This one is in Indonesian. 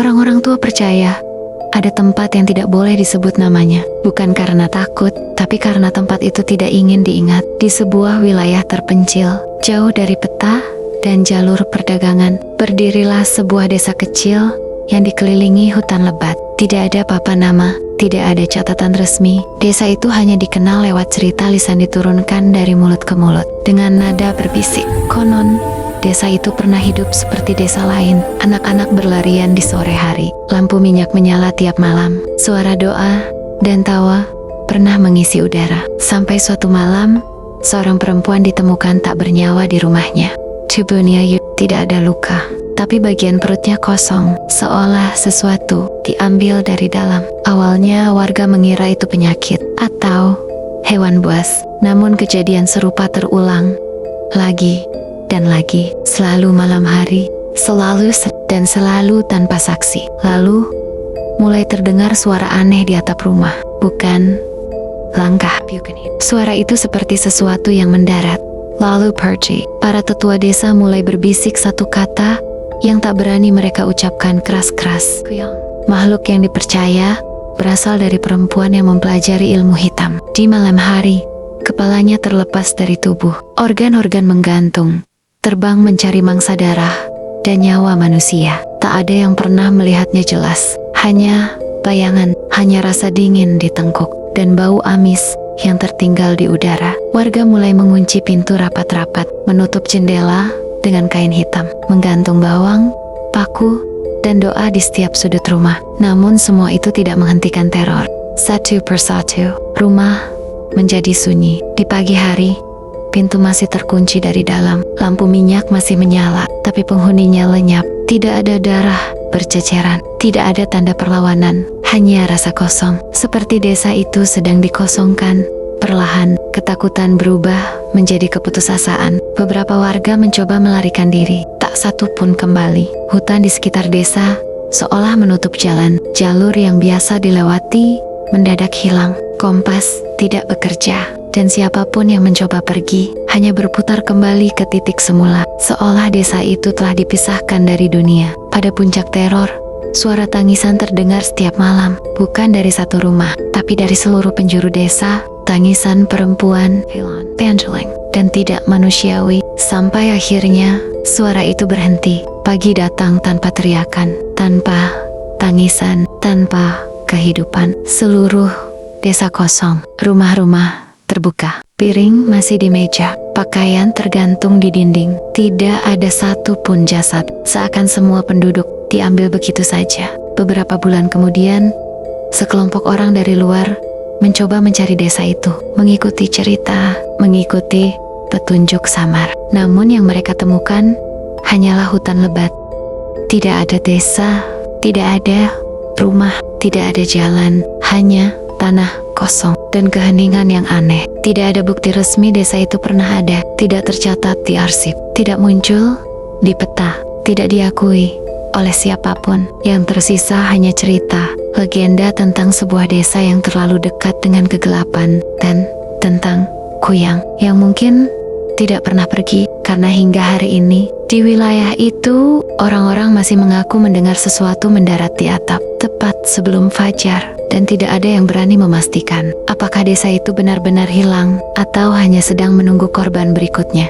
Orang-orang tua percaya ada tempat yang tidak boleh disebut namanya, bukan karena takut, tapi karena tempat itu tidak ingin diingat. Di sebuah wilayah terpencil, jauh dari peta dan jalur perdagangan, berdirilah sebuah desa kecil yang dikelilingi hutan lebat. Tidak ada papan nama, tidak ada catatan resmi. Desa itu hanya dikenal lewat cerita lisan diturunkan dari mulut ke mulut dengan nada berbisik. Konon, desa itu pernah hidup seperti desa lain. Anak-anak berlarian di sore hari, lampu minyak menyala tiap malam, suara doa dan tawa pernah mengisi udara. Sampai suatu malam, seorang perempuan ditemukan tak bernyawa di rumahnya. Tubuhnya tidak ada luka, tapi bagian perutnya kosong, seolah sesuatu diambil dari dalam. Awalnya warga mengira itu penyakit atau hewan buas, namun kejadian serupa terulang lagi dan lagi, selalu malam hari, selalu tanpa saksi. Lalu mulai terdengar suara aneh di atap rumah, bukan langkah. Suara itu seperti sesuatu yang mendarat, lalu pergi. Para tetua desa mulai berbisik satu kata yang tak berani mereka ucapkan keras-keras. Makhluk yang dipercaya berasal dari perempuan yang mempelajari ilmu hitam. Di malam hari, kepalanya terlepas dari tubuh, organ-organ menggantung, terbang mencari mangsa darah dan nyawa manusia. Tak ada yang pernah melihatnya jelas, hanya bayangan, hanya rasa dingin di tengkuk dan bau amis yang tertinggal di udara. Warga mulai mengunci pintu rapat-rapat, menutup jendela dengan kain hitam, menggantung bawang, paku, dan doa di setiap sudut rumah. Namun semua itu tidak menghentikan teror. Satu persatu, rumah menjadi sunyi. Di pagi hari, pintu masih terkunci dari dalam, lampu minyak masih menyala, tapi penghuninya lenyap. Tidak ada darah berceceran, tidak ada tanda perlawanan, hanya rasa kosong. Seperti desa itu sedang dikosongkan. Perlahan, ketakutan berubah menjadi keputusasaan. Beberapa warga mencoba melarikan diri, tak satu pun kembali. Hutan di sekitar desa seolah menutup jalan. Jalur yang biasa dilewati mendadak hilang. Kompas tidak bekerja, dan siapapun yang mencoba pergi hanya berputar kembali ke titik semula, seolah desa itu telah dipisahkan dari dunia. Pada puncak teror, suara tangisan terdengar setiap malam, bukan dari satu rumah, tapi dari seluruh penjuru desa. Tangisan perempuan, panjang dan tidak manusiawi, sampai akhirnya suara itu berhenti. Pagi datang tanpa teriakan, tanpa tangisan, tanpa kehidupan. Seluruh desa kosong, rumah-rumah terbuka, piring masih di meja, pakaian tergantung di dinding. Tidak ada satu pun jasad, seakan semua penduduk diambil begitu saja. Beberapa bulan kemudian, sekelompok orang dari luar mencoba mencari desa itu, mengikuti cerita, mengikuti petunjuk samar. Namun yang mereka temukan hanyalah hutan lebat. Tidak ada desa, tidak ada rumah, tidak ada jalan, hanya tanah kosong dan keheningan yang aneh. Tidak ada bukti resmi desa itu pernah ada, tidak tercatat di arsip, tidak muncul di peta, tidak diakui oleh siapapun. Yang tersisa hanya cerita, legenda tentang sebuah desa yang terlalu dekat dengan kegelapan, dan tentang kuyang yang mungkin tidak pernah pergi. Karena hingga hari ini, di wilayah itu, orang-orang masih mengaku mendengar sesuatu mendarat di atap tepat sebelum fajar, dan tidak ada yang berani memastikan apakah desa itu benar-benar hilang atau hanya sedang menunggu korban berikutnya.